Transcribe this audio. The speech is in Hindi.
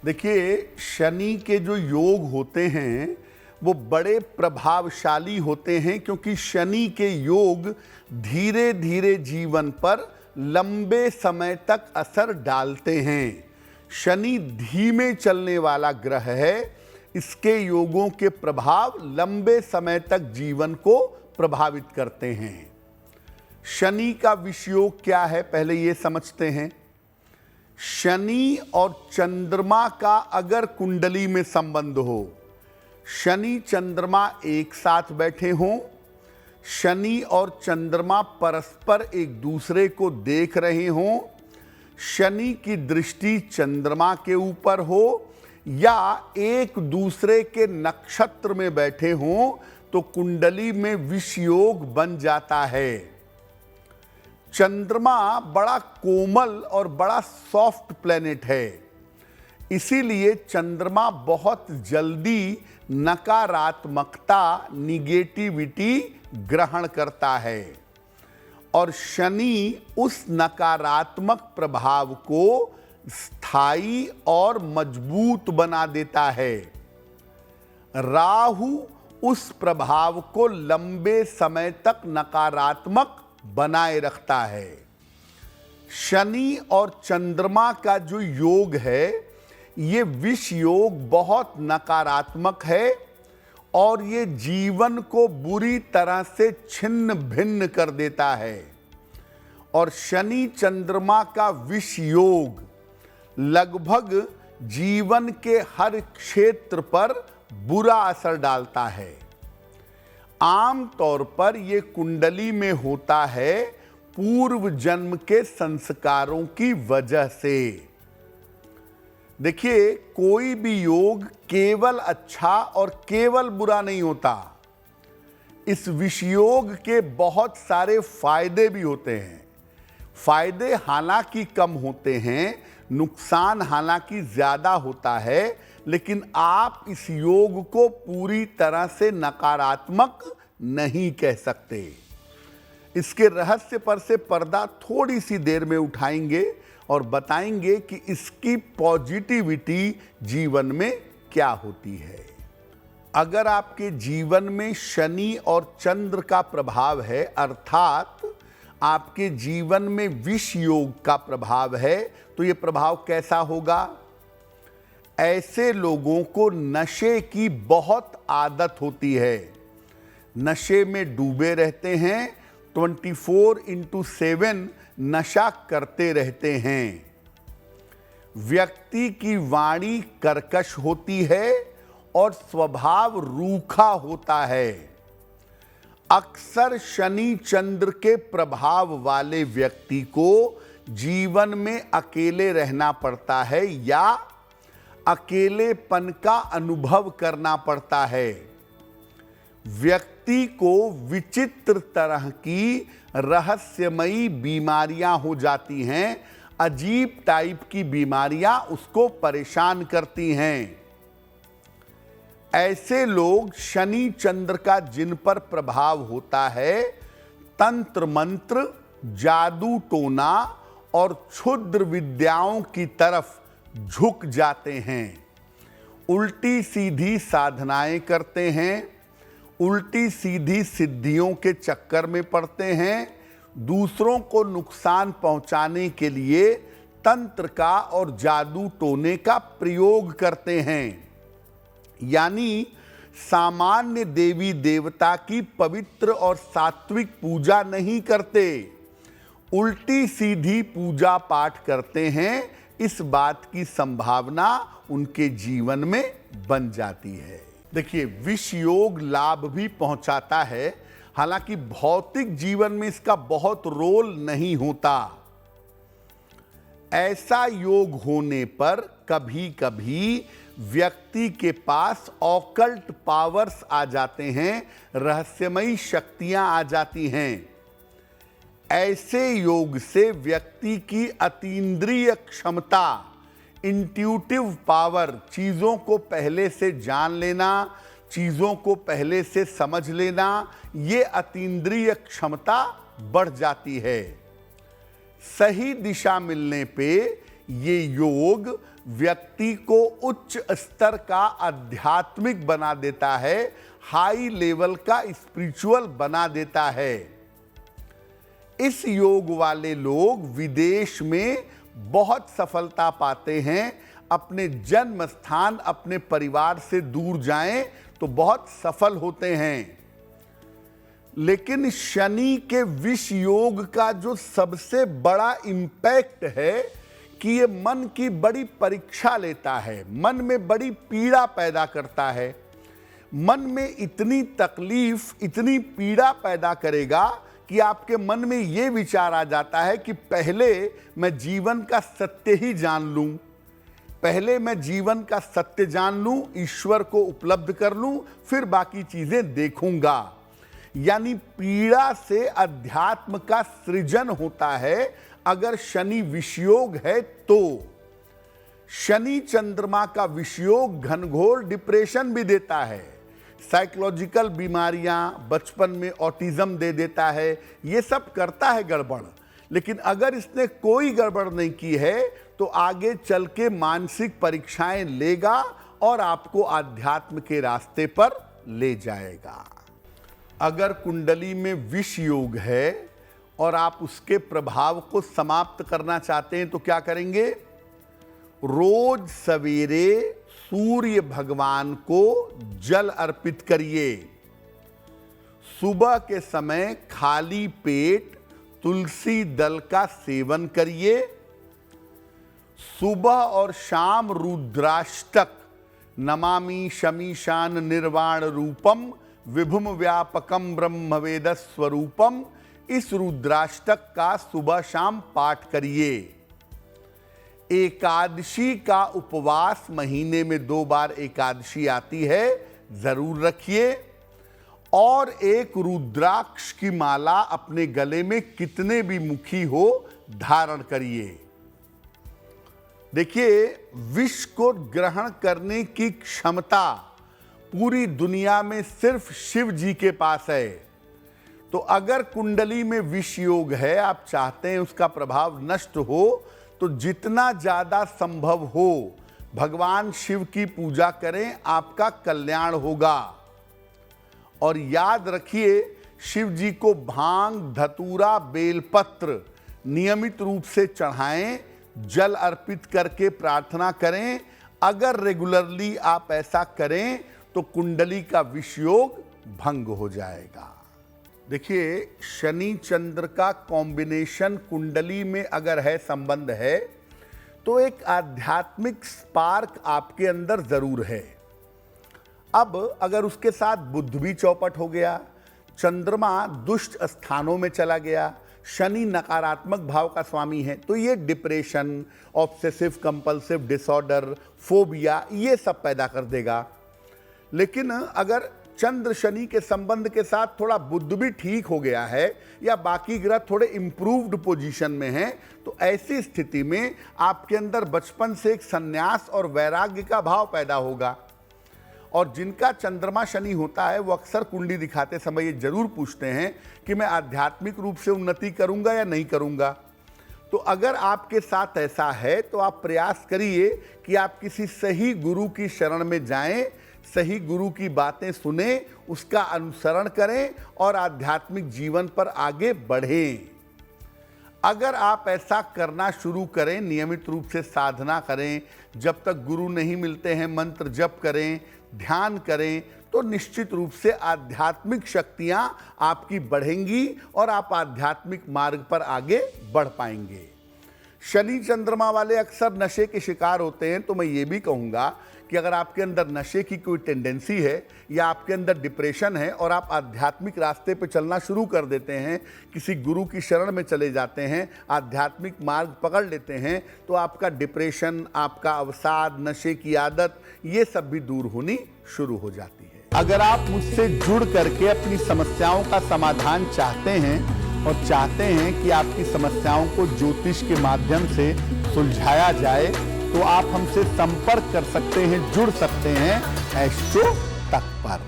देखिए, शनि के जो योग होते हैं वो बड़े प्रभावशाली होते हैं, क्योंकि शनि के योग धीरे धीरे जीवन पर लंबे समय तक असर डालते हैं। शनि धीमे चलने वाला ग्रह है। इसके योगों के प्रभाव लंबे समय तक जीवन को प्रभावित करते हैं। शनि का विषयोग क्या है, पहले ये समझते हैं। शनि और चंद्रमा का अगर कुंडली में संबंध हो, शनि चंद्रमा एक साथ बैठे हों, शनि और चंद्रमा परस्पर एक दूसरे को देख रहे हों, शनि की दृष्टि चंद्रमा के ऊपर हो, या एक दूसरे के नक्षत्र में बैठे हों, तो कुंडली में विषयोग बन जाता है। चंद्रमा बड़ा कोमल और बड़ा सॉफ्ट प्लेनेट है, इसीलिए चंद्रमा बहुत जल्दी नकारात्मकता, निगेटिविटी ग्रहण करता है, और शनि उस नकारात्मक प्रभाव को स्थायी और मजबूत बना देता है। राहु उस प्रभाव को लंबे समय तक नकारात्मक बनाए रखता है। शनि और चंद्रमा का जो योग है, ये विष योग बहुत नकारात्मक है, और ये जीवन को बुरी तरह से छिन्न भिन्न कर देता है। और शनि चंद्रमा का विष योग लगभग जीवन के हर क्षेत्र पर बुरा असर डालता है। आम तौर पर यह कुंडली में होता है पूर्व जन्म के संस्कारों की वजह से। देखिए, कोई भी योग केवल अच्छा और केवल बुरा नहीं होता। इस विषयोग के बहुत सारे फायदे भी होते हैं। फायदे हालांकि कम होते हैं, नुकसान हालांकि ज्यादा होता है, लेकिन आप इस योग को पूरी तरह से नकारात्मक नहीं कह सकते। इसके रहस्य पर से पर्दा थोड़ी सी देर में उठाएंगे और बताएंगे कि इसकी पॉजिटिविटी जीवन में क्या होती है। अगर आपके जीवन में शनि और चंद्र का प्रभाव है, अर्थात आपके जीवन में विष योग का प्रभाव है, तो यह प्रभाव कैसा होगा? ऐसे लोगों को नशे की बहुत आदत होती है। नशे में डूबे रहते हैं, 24/7 नशा करते रहते हैं। व्यक्ति की वाणी कर्कश होती है और स्वभाव रूखा होता है। अक्सर शनि चंद्र के प्रभाव वाले व्यक्ति को जीवन में अकेले रहना पड़ता है या अकेलेपन का अनुभव करना पड़ता है। व्यक्ति को विचित्र तरह की रहस्यमयी बीमारियां हो जाती हैं, अजीब टाइप की बीमारियां उसको परेशान करती हैं। ऐसे लोग शनि चंद्र का जिन पर प्रभाव होता है, तंत्र मंत्र, जादू टोना और क्षुद्र विद्याओं की तरफ झुक जाते हैं। उल्टी सीधी साधनाएं करते हैं, उल्टी सीधी सिद्धियों के चक्कर में पड़ते हैं, दूसरों को नुकसान पहुंचाने के लिए तंत्र का और जादू टोने का प्रयोग करते हैं। यानी सामान्य देवी देवता की पवित्र और सात्विक पूजा नहीं करते, उल्टी सीधी पूजा पाठ करते हैं। इस बात की संभावना उनके जीवन में बन जाती है। देखिए, विष योग लाभ भी पहुंचाता है, हालांकि भौतिक जीवन में इसका बहुत रोल नहीं होता। ऐसा योग होने पर कभी कभी व्यक्ति के पास ऑकल्ट पावर्स आ जाते हैं, रहस्यमयी शक्तियां आ जाती हैं। ऐसे योग से व्यक्ति की अतीन्द्रिय क्षमता, इंट्यूटिव पावर, चीजों को पहले से जान लेना, चीजों को पहले से समझ लेना, ये अतीन्द्रिय क्षमता बढ़ जाती है। सही दिशा मिलने पे ये योग व्यक्ति को उच्च स्तर का आध्यात्मिक बना देता है, हाई लेवल का स्पिरिचुअल बना देता है। इस योग वाले लोग विदेश में बहुत सफलता पाते हैं। अपने जन्म स्थान, अपने परिवार से दूर जाएं तो बहुत सफल होते हैं। लेकिन शनि के विष योग का जो सबसे बड़ा इंपैक्ट है कि ये मन की बड़ी परीक्षा लेता है, मन में बड़ी पीड़ा पैदा करता है। मन में इतनी तकलीफ, इतनी पीड़ा पैदा करेगा कि आपके मन में ये विचार आ जाता है कि पहले मैं जीवन का सत्य ही जान लूं, पहले मैं जीवन का सत्य जान लूं, ईश्वर को उपलब्ध कर लूं, फिर बाकी चीजें देखूंगा। यानी पीड़ा से अध्यात्म का सृजन होता है अगर शनि विषयोग है तो। शनि चंद्रमा का विषयोग घनघोर डिप्रेशन भी देता है, साइकोलॉजिकल बीमारियां, बचपन में ऑटिज्म दे देता है, ये सब करता है गड़बड़। लेकिन अगर इसने कोई गड़बड़ नहीं की है तो आगे चल के मानसिक परीक्षाएं लेगा और आपको आध्यात्म के रास्ते पर ले जाएगा। अगर कुंडली में विष योग है और आप उसके प्रभाव को समाप्त करना चाहते हैं तो क्या करेंगे? रोज सवेरे सूर्य भगवान को जल अर्पित करिए। सुबह के समय खाली पेट तुलसी दल का सेवन करिए। सुबह और शाम रुद्राष्टक, नमामि शमीशान निर्वाण रूपम विभुम व्यापकम ब्रह्मवेद स्वरूपम, इस रुद्राष्टक का सुबह शाम पाठ करिए। एकादशी का उपवास, महीने में 2 बार एकादशी आती है, जरूर रखिए। और एक रुद्राक्ष की माला अपने गले में कितने भी मुखी हो धारण करिए। देखिए, विष को ग्रहण करने की क्षमता पूरी दुनिया में सिर्फ शिव जी के पास है। तो अगर कुंडली में विष योग है, आप चाहते हैं उसका प्रभाव नष्ट हो, तो जितना ज्यादा संभव हो भगवान शिव की पूजा करें, आपका कल्याण होगा। और याद रखिए, शिव जी को भांग, धतूरा, बेलपत्र नियमित रूप से चढ़ाएं, जल अर्पित करके प्रार्थना करें। अगर रेगुलरली आप ऐसा करें तो कुंडली का विष योग भंग हो जाएगा। देखिए, शनि चंद्र का कॉम्बिनेशन कुंडली में अगर है, संबंध है, तो एक आध्यात्मिक स्पार्क आपके अंदर जरूर है। अब अगर उसके साथ बुध भी चौपट हो गया, चंद्रमा दुष्ट स्थानों में चला गया, शनि नकारात्मक भाव का स्वामी है, तो ये depression, obsessive compulsive disorder, phobia, ये सब पैदा कर देगा। लेकिन अगर चंद्र शनि के संबंध के साथ थोड़ा बुध भी ठीक हो गया है या बाकी ग्रह थोड़े इंप्रूव्ड पोजीशन में हैं, तो ऐसी स्थिति में आपके अंदर बचपन से एक संन्यास और वैराग्य का भाव पैदा होगा। और जिनका चंद्रमा शनि होता है वो अक्सर कुंडली दिखाते समय ये जरूर पूछते हैं कि मैं आध्यात्मिक रूप से उन्नति करूंगा या नहीं करूंगा। तो अगर आपके साथ ऐसा है तो आप प्रयास करिए कि आप किसी सही गुरु की शरण में जाएं, सही गुरु की बातें सुने, उसका अनुसरण करें और आध्यात्मिक जीवन पर आगे बढ़ें। अगर आप ऐसा करना शुरू करें, नियमित रूप से साधना करें, जब तक गुरु नहीं मिलते हैं मंत्र जप करें, ध्यान करें, तो निश्चित रूप से आध्यात्मिक शक्तियां आपकी बढ़ेंगी और आप आध्यात्मिक मार्ग पर आगे बढ़ पाएंगे। शनि चंद्रमा वाले अक्सर नशे के शिकार होते हैं, तो मैं ये भी कहूँगा कि अगर आपके अंदर नशे की कोई टेंडेंसी है या आपके अंदर डिप्रेशन है और आप आध्यात्मिक रास्ते पे चलना शुरू कर देते हैं, किसी गुरु की शरण में चले जाते हैं, आध्यात्मिक मार्ग पकड़ लेते हैं, तो आपका डिप्रेशन, आपका अवसाद, नशे की आदत, ये सब भी दूर होनी शुरू हो जाती है। अगर आप मुझसे जुड़ करके अपनी समस्याओं का समाधान चाहते हैं और चाहते हैं कि आपकी समस्याओं को ज्योतिष के माध्यम से सुलझाया जाए, तो आप हमसे संपर्क कर सकते हैं, जुड़ सकते हैं एस्ट्रो तक पर।